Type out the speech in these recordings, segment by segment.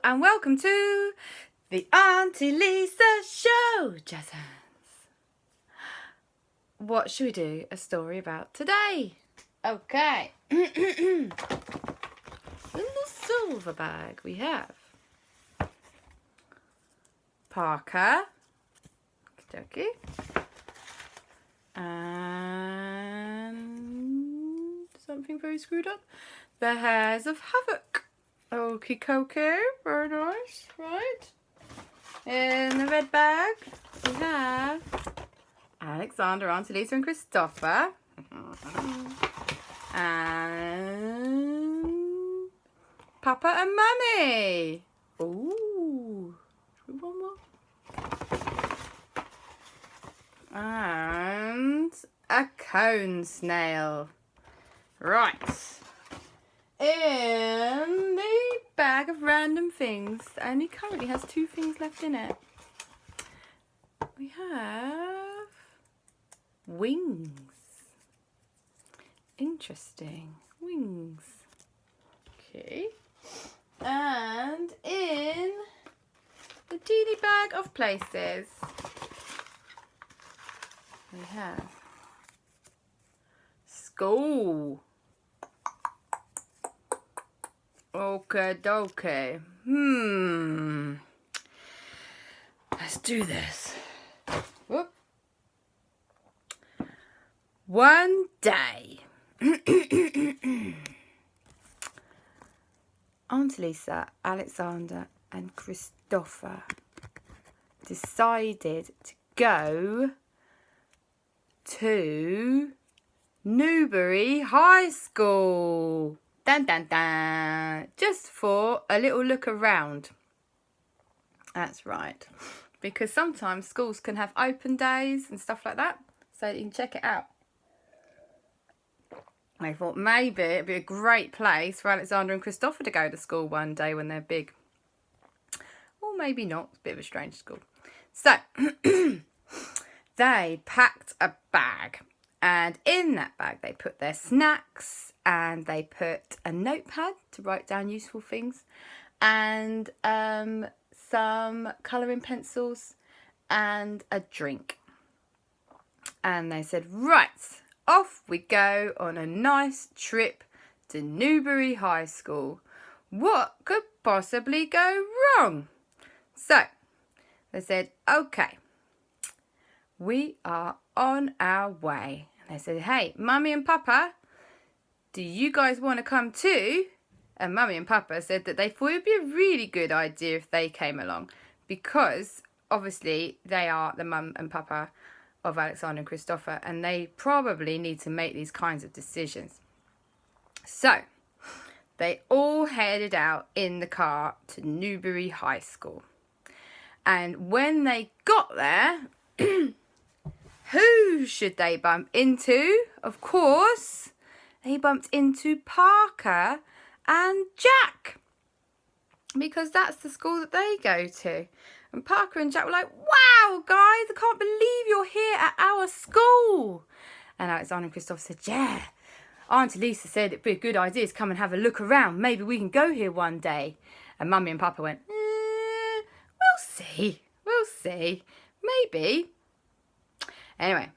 and welcome to the Auntie Lisa Show, Jazz hands. What should we do a story about today? Okay. In the silver bag we have Parker, Kentucky, and something very screwed up. The Hares of Havoc. Okie dokie, very nice, right? In the red bag we have Aleksander, Aunty, Lisa and Kristoffer. And Papa and Mummy. Ooh, one more. And a cone snail. Right. In the bag of random things, only currently has 2 things left in it. We have wings. Interesting. Wings. Okay. And in the teeny bag of places, we have school. Okay, dokie. Let's do this. Whoop. One day, Aunty Lisa, Aleksander and Kristoffer decided to go to Newbury High School. Dun dun dun. Just for a little look around. That's right. Because sometimes schools can have open days and stuff like that. So you can check it out. I thought maybe it'd be a great place for Aleksander and Kristoffer to go to school one day when they're big. Or maybe not. It's a bit of a strange school. So, they packed a bag. And in that bag they put their snacks. And they put a notepad to write down useful things. And some colouring pencils. And a drink. And they said, right, off we go on a nice trip to Newbury High School. What could possibly go wrong? So, they said, okay, we are on our way. And they said, hey, Mummy and Papa, do you guys want to come too? And Mummy and Papa said that they thought it would be a really good idea if they came along. Because, obviously, they are the mum and papa of Aleksander and Kristoffer, and they probably need to make these kinds of decisions. So, they all headed out in the car to Newbury High School. And when they got there, who should they bump into? Of course, they bumped into Parker and Jack. Because that's the school that they go to. And Parker and Jack were like, wow, guys, I can't believe you're here at our school. And Aleksander and Kristoffer said, yeah, Aunty Lisa said it'd be a good idea to come and have a look around. Maybe we can go here one day. And Mummy and Papa went, we'll see. We'll see. Maybe. Anyway,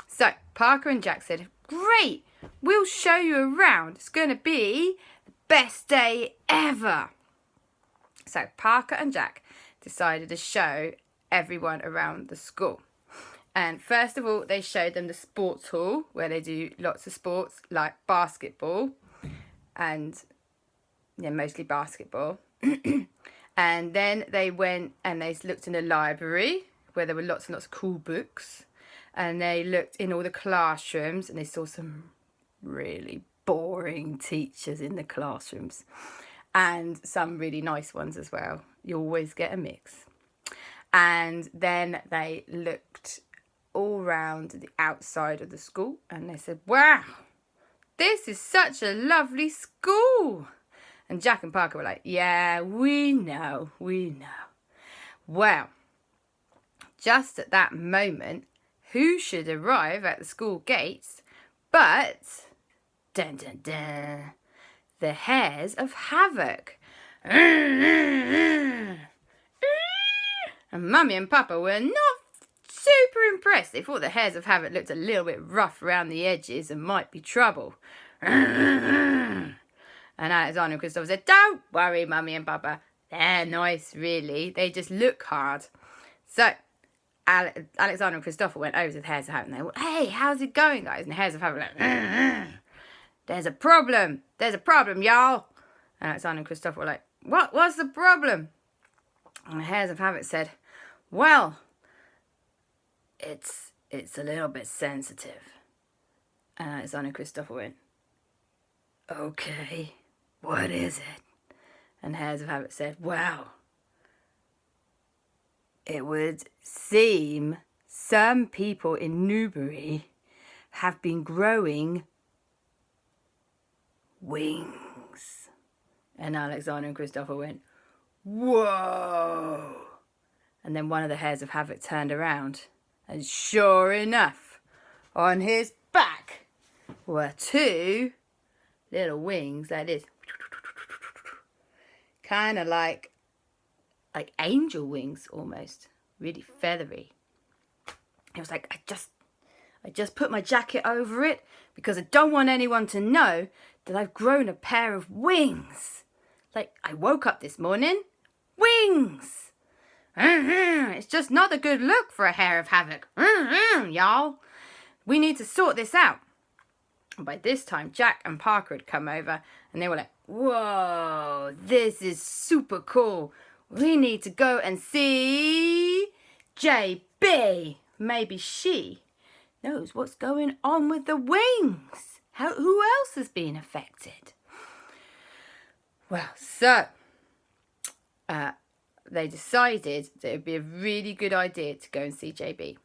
so Parker and Jack said, great, we'll show you around. It's going to be the best day ever. So Parker and Jack decided to show everyone around the school. And first of all, they showed them the sports hall where they do lots of sports like basketball and mostly basketball. And then they went and they looked in the library where there were lots and lots of cool books. And they looked in all the classrooms and they saw some really boring teachers in the classrooms. And some really nice ones as well. You always get a mix. And then they looked all round the outside of the school. And they said, wow, this is such a lovely school. And Jack and Parker were like, yeah, we know. Well, just at that moment, who should arrive at the school gates but, dun dun dun, the Hares of Havoc. And Mummy and Papa were not super impressed. They thought the Hares of Havoc looked a little bit rough around the edges and might be trouble. And Alexander and Kristoffer said, don't worry, Mummy and Papa. They're nice, really. They just look hard. So Alexander and Kristoffer went over to the Hares of Havoc and they went, hey, how's it going, guys? And the Hares of Havoc were like, there's a problem. There's a problem, y'all. And Alexander and Kristoffer were like, what's the problem? And the Hares of Havoc said, well, it's a little bit sensitive. And Alexander and Kristoffer went, okay, what is it? And Hares of Havoc said, well, it would seem some people in Newbury have been growing wings. And Alexander and Kristoffer went, whoa. And then one of the Hares of Havoc turned around, and sure enough, on his back were two little wings like this. Kind of like angel wings almost. Really feathery. It was like, I just put my jacket over it because I don't want anyone to know that I've grown a pair of wings. Like, I woke up this morning, wings. It's just not a good look for a Hare of Havoc. Y'all. We need to sort this out. And by this time, Jack and Parker had come over and they were like, whoa, this is super cool. We need to go and see JB. Maybe she knows what's going on with the wings. Who else has been affected? Well, so they decided that it would be a really good idea to go and see JB.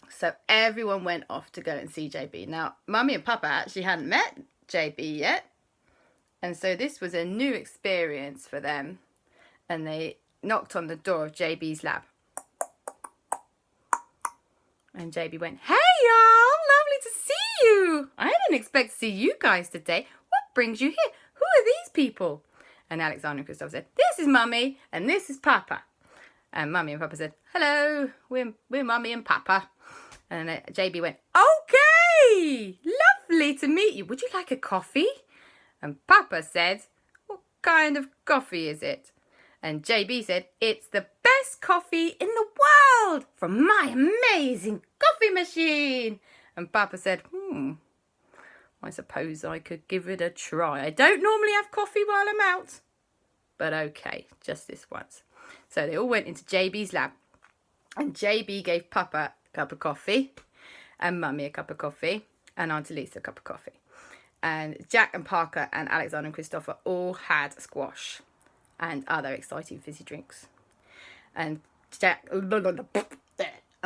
So everyone went off to go and see JB. Now, Mummy and Papa actually hadn't met JB yet. And so this was a new experience for them. And they knocked on the door of JB's lab. And JB went, hey y'all, lovely to see you. I didn't expect to see you guys today. What brings you here? Who are these people? And Alexander and Kristoffer said, this is Mummy and this is Papa. And Mummy and Papa said, hello, we're Mummy and Papa. And JB went, okay, lovely to meet you. Would you like a coffee? And Papa said, what kind of coffee is it? And JB said, it's the best coffee in the world from my amazing coffee machine. And Papa said, I suppose I could give it a try. I don't normally have coffee while I'm out. But okay, just this once. So they all went into JB's lab. And JB gave Papa a cup of coffee. And Mummy a cup of coffee. And Aunty Lisa a cup of coffee. And Jack and Parker and Alexander and Kristoffer all had squash and other exciting fizzy drinks. And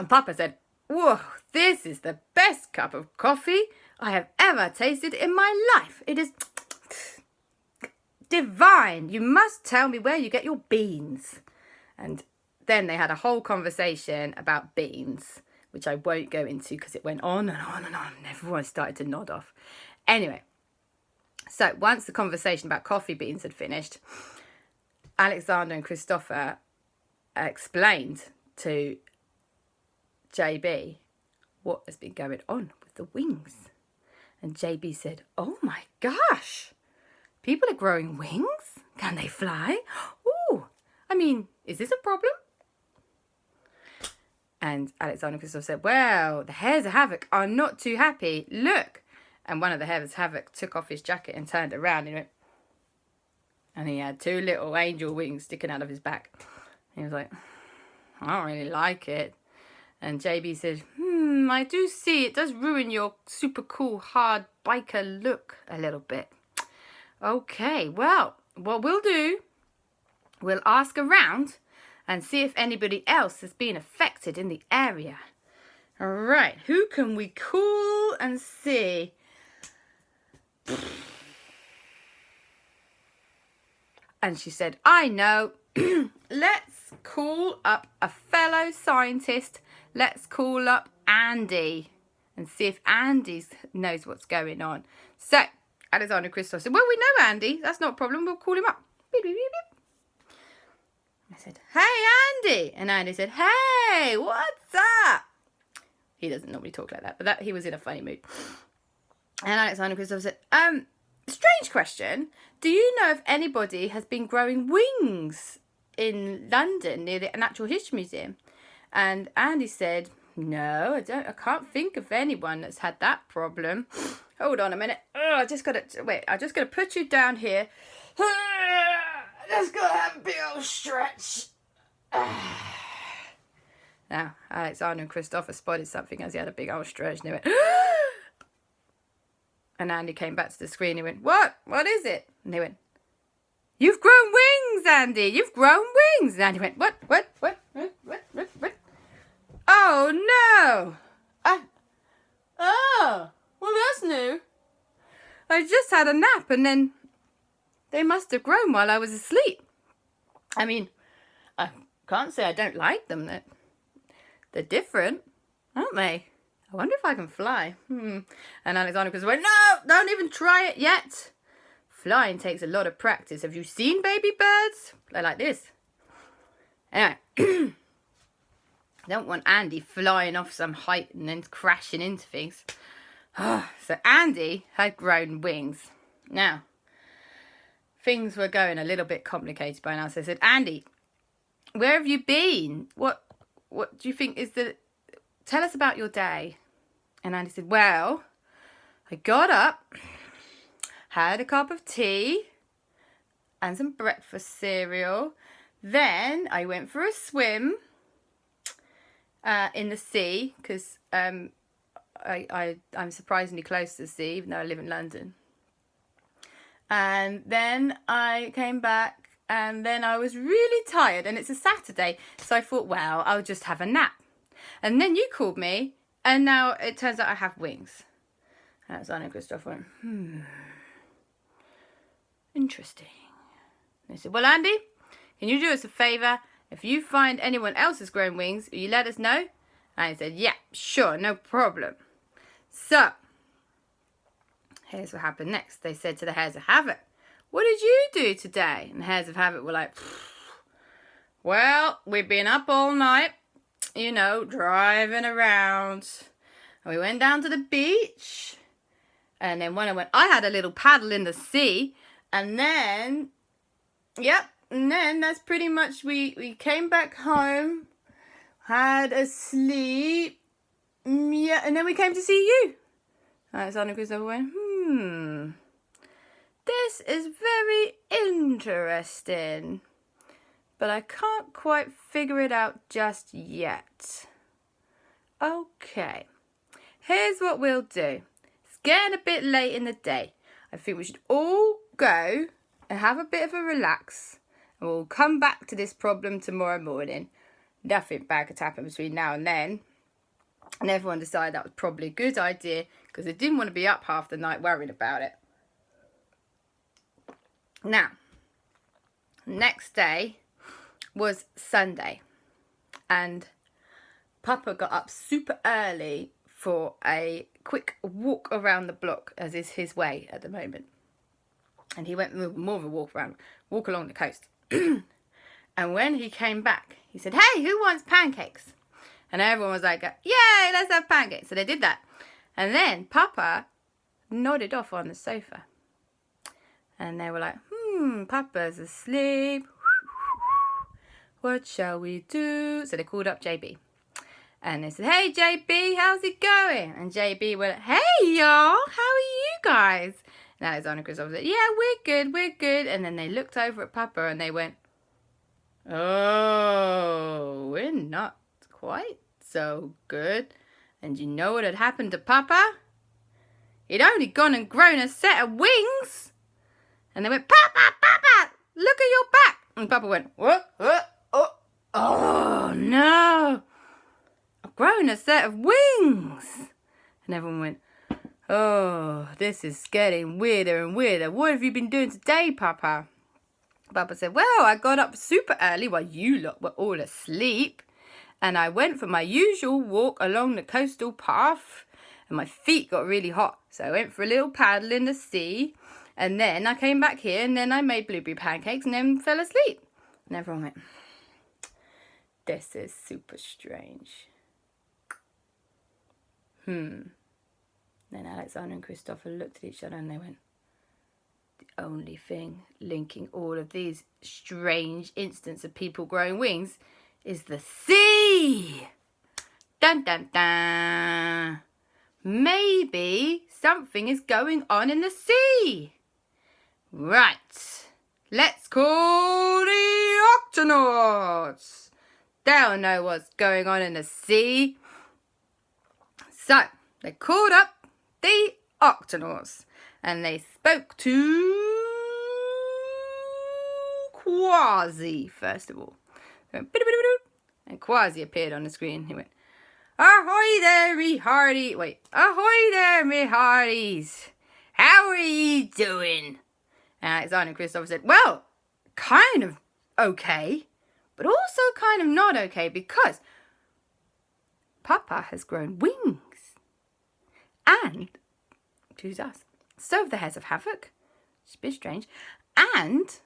Papa said, whoa, this is the best cup of coffee I have ever tasted in my life. It is divine. You must tell me where you get your beans. And then they had a whole conversation about beans, which I won't go into because it went on and on and on. And everyone started to nod off. Anyway, so once the conversation about coffee beans had finished, Alexander and Kristoffer explained to JB what has been going on with the wings. And JB said, oh my gosh, people are growing wings? Can they fly? Ooh, I mean, is this a problem? And Alexander and Kristoffer said, well, the Hares of Havoc are not too happy. Look. And one of the Hares of Havoc took off his jacket and turned around and went, and he had two little angel wings sticking out of his back. He was like, I don't really like it. And JB said, I do see it does ruin your super cool hard biker look a little bit. Okay, well, what we'll do, we'll ask around and see if anybody else has been affected in the area. All right, who can we call and see? And she said, I know. Let's call up a fellow scientist. Let's call up Andy and see if Andy knows what's going on. So Alexander and Kristoffer said, well, we know Andy. That's not a problem. We'll call him up. Beep, beep, beep, beep. I said, hey, Andy. And Andy said, hey, what's up? He doesn't normally talk like that, but he was in a funny mood. And Aleksander and Kristoffer said, strange question. Do you know if anybody has been growing wings in London near the Natural History Museum? And Andy said, no, I can't think of anyone that's had that problem. Hold on a minute. Oh, I just got to put you down here. Just got to have a big old stretch. Now, Aleksander and Kristoffer spotted something as he had a big old stretch, and they went, and Andy came back to the screen. He went, what? What is it? And they went, you've grown wings, Andy. You've grown wings. And Andy went, what? Oh, no. Oh, well, that's new. I just had a nap, and then they must have grown while I was asleep. I mean, I can't say I don't like them. They're different, aren't they? I wonder if I can fly. And Aleksander went, no, don't even try it yet. Flying takes a lot of practice. Have you seen baby birds? They're like this. Anyway, I don't want Andy flying off some height and then crashing into things. So Andy had grown wings. Now, things were going a little bit complicated by now. So I said, Andy, where have you been? What do you think is tell us about your day. And Andy said, well, I got up, had a cup of tea and some breakfast cereal. Then I went for a swim in the sea because I'm surprisingly close to the sea, even though I live in London. And then I came back. And then I was really tired, and it's a Saturday, so I thought, well, I'll just have a nap. And then you called me, and now it turns out I have wings. And Aleksander and Kristoffer went, interesting. And they said, well, Andy, can you do us a favour? If you find anyone else has grown wings, will you let us know? And I said, yeah, sure, no problem. So, here's what happened next. They said to the Hares of Havoc, what did you do today? And the Hares of Havoc were like, well, we've been up all night, driving around. And we went down to the beach. And then when I had a little paddle in the sea. And then, and then that's pretty much, we came back home, had a sleep. Yeah, and then we came to see you. Aleksander and Kristoffer went, this is very interesting, but I can't quite figure it out just yet. Okay, here's what we'll do. It's getting a bit late in the day. I think we should all go and have a bit of a relax, and we'll come back to this problem tomorrow morning. Nothing bad could happen between now and then. And everyone decided that was probably a good idea because they didn't want to be up half the night worrying about it. Now, next day was Sunday, and Papa got up super early for a quick walk around the block, as is his way at the moment. And he went more of a walk along the coast. And when he came back, he said, hey, who wants pancakes? And everyone was like, yay, let's have pancakes. So they did that. And then Papa nodded off on the sofa. And they were like, Papa's asleep. What shall we do? So they called up JB. And they said, hey, JB, how's it going? And JB went, hey, y'all, how are you guys? And Aleksander and Kristoffer said, yeah, we're good. And then they looked over at Papa and they went, oh, we're not quite so good. And you know what had happened to Papa? He'd only gone and grown a set of wings. And they went, Papa, look at your back. And Papa went, what? Oh, no. I've grown a set of wings. And everyone went, oh, this is getting weirder and weirder. What have you been doing today, Papa? Papa said, well, I got up super early while you lot were all asleep. And I went for my usual walk along the coastal path. And my feet got really hot. So I went for a little paddle in the sea. And then I came back here and then I made blueberry pancakes and then fell asleep. And everyone went, this is super strange. Then Aleksander and Kristoffer looked at each other and they went, the only thing linking all of these strange instances of people growing wings is the sea. Dun dun dun. Maybe something is going on in the sea. Right. Let's call the Octonauts. They'll know what's going on in the sea. So, they called up the Octonauts and they spoke to Kwazii first of all. And Kwazii appeared on the screen. He went, ahoy there, me hearty. Wait, ahoy there, me hearties. How are ye doing? And Alexander and Kristoffer said, well, kind of okay, but also kind of not okay because Papa has grown wings. And, who's us? So have the Hares of Havoc. It's a bit strange. And,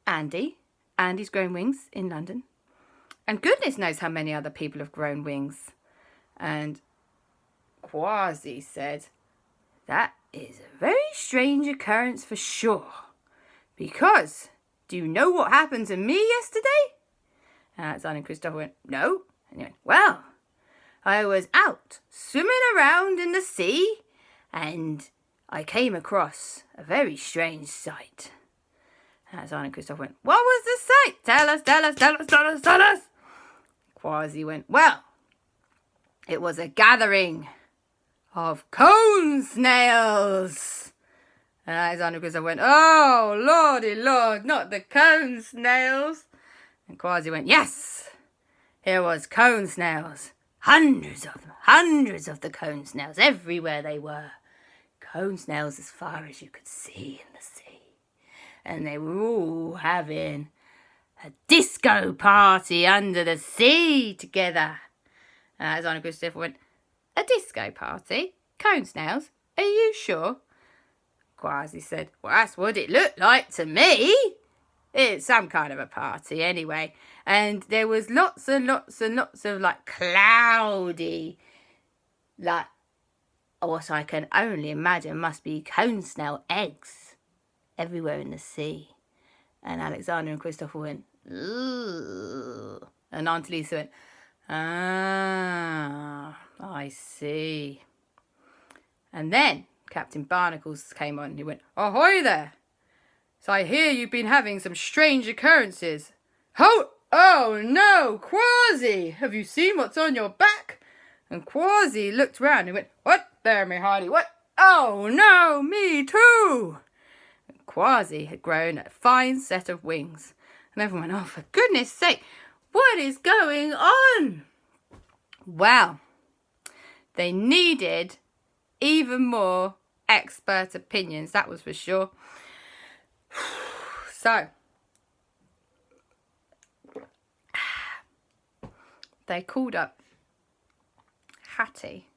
Andy's grown wings in London. And goodness knows how many other people have grown wings. And Kwazii said, that is a very strange occurrence for sure. Because, do you know what happened to me yesterday? And Alexander and Kristoffer went, no. And he went, well, I was out swimming around in the sea and I came across a very strange sight. And Alexander and Kristoffer went, what was the sight? Tell us, tell us, tell us, tell us, tell us. Kwazii went, well, it was a gathering of cone snails. And Alexander and Kristoffer went, oh, lordy lord, not the cone snails. And Kwazii went, yes, here was cone snails. Hundreds of them, hundreds of the cone snails, everywhere they were. Cone snails as far as you could see in the sea. And they were all having a disco party under the sea together. And Alexander and Kristoffer went, a disco party? Cone snails? Are you sure? Kwazii said, well, that's what it looked like to me. It's some kind of a party anyway. And there was lots and lots and lots of like cloudy, like what I can only imagine must be cone snail eggs everywhere in the sea. And Alexander and Kristoffer went, ooh. And Aunty Lisa went, ah, I see. And then Captain Barnacles came on and he went, ahoy there. So I hear you've been having some strange occurrences. Oh no, Kwazii, have you seen what's on your back? And Kwazii looked round and went, what there, me hearty, what? Oh no, me too. And Kwazii had grown a fine set of wings. And everyone went, oh, for goodness sake, what is going on? Well, they needed even more expert opinions, that was for sure. So, they called up Hatty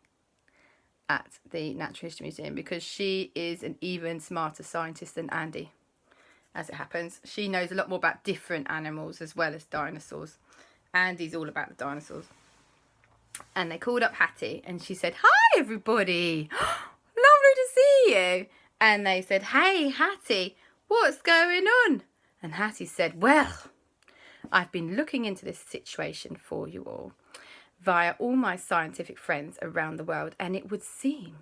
at the Natural History Museum because she is an even smarter scientist than Andy. As it happens, she knows a lot more about different animals as well as dinosaurs. Andy's all about the dinosaurs. And they called up Hatty and she said, hi everybody, lovely to see you. And they said, hey Hatty, what's going on? And Hatty said, well, I've been looking into this situation for you all via all my scientific friends around the world, and it would seem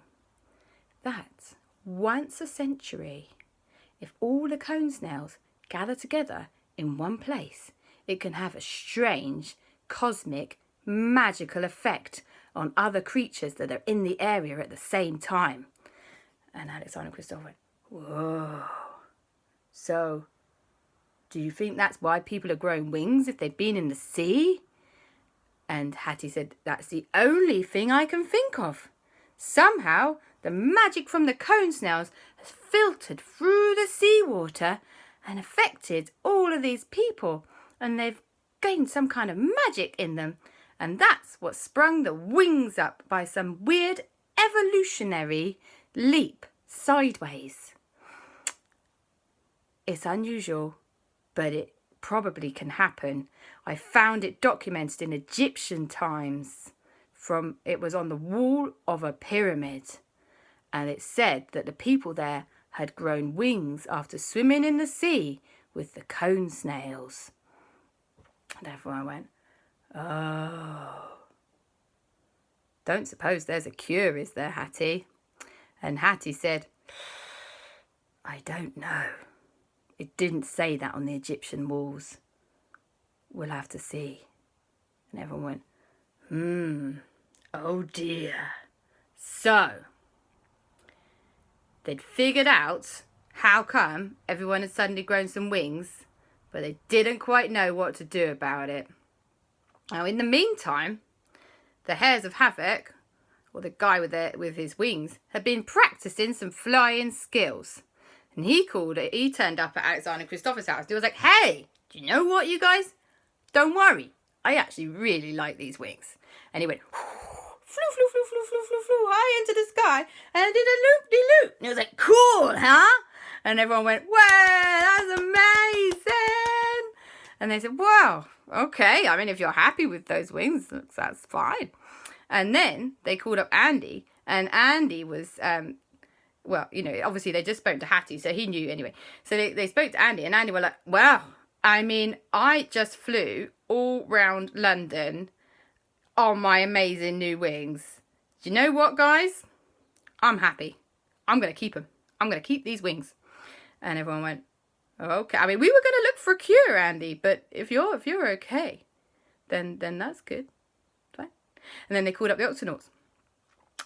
that once a century, if all the cone snails gather together in one place, it can have a strange, cosmic, magical effect on other creatures that are in the area at the same time. And Alexander and Kristoffer went, whoa. So, do you think that's why people are growing wings if they've been in the sea? And Hatty said, that's the only thing I can think of. Somehow, the magic from the cone snails has filtered through the seawater and affected all of these people. And they've gained some kind of magic in them. And that's what sprung the wings up by some weird evolutionary leap sideways. It's unusual, but it probably can happen. I found it documented in Egyptian times. It was on the wall of a pyramid, and it said that the people there had grown wings after swimming in the sea with the cone snails. And everyone went, oh. Don't suppose there's a cure, is there, Hatty? And Hatty said, I don't know. It didn't say that on the Egyptian walls. We'll have to see. And everyone went, oh dear. So, they'd figured out how come everyone had suddenly grown some wings, but they didn't quite know what to do about it. Now, in the meantime, the Hares of Havoc, or the guy with his wings, had been practicing some flying skills. And he turned up at Aleksander and Kristoffer's house. He was like, hey, do you know what, you guys? Don't worry. I actually really like these wings. And he went, flew, flew, flew, flew, flew, flew, flew high into the sky and did a loop-de-loop. And he was like, cool, huh? And everyone went, wow, that's amazing. And they said, wow, okay. I mean, if you're happy with those wings, that's fine. And then they called up Aunty, and Aunty was, well, you know, obviously they just spoke to Hatty, so he knew anyway. So they spoke to Aunty, and Aunty were like, wow, I mean, I just flew all round London on my amazing new wings. Do you know what, guys? I'm happy. I'm going to keep them. I'm going to keep these wings. And everyone went, okay. I mean, we were going to look for a cure, Aunty, but if you're okay, then that's good. Fine. And then they called up the Octonauts.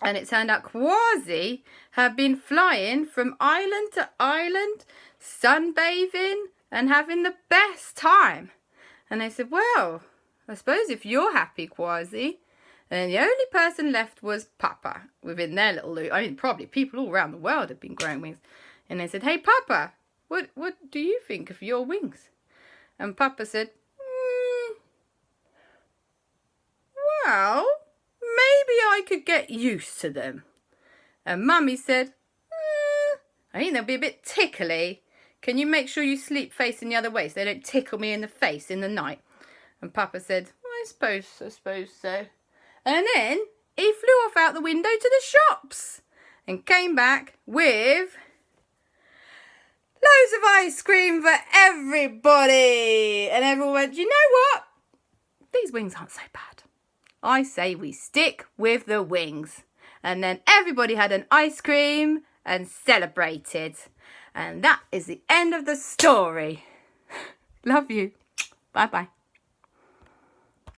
And it turned out Kwazii had been flying from island to island, sunbathing and having the best time. And they said, well, I suppose if you're happy, Kwazii. And the only person left was Papa within their little loop. I mean, probably people all around the world have been growing wings. And they said, hey, Papa, what do you think of your wings? And Papa said, well, maybe I could get used to them. And Mummy said, I think they'll be a bit tickly. Can you make sure you sleep facing the other way so they don't tickle me in the face in the night? And Papa said, I suppose so. And then he flew off out the window to the shops and came back with loads of ice cream for everybody. And everyone went, you know what? These wings aren't so bad. I say we stick with the wings. And then everybody had an ice cream and celebrated. And that is the end of the story. Love you. Bye-bye.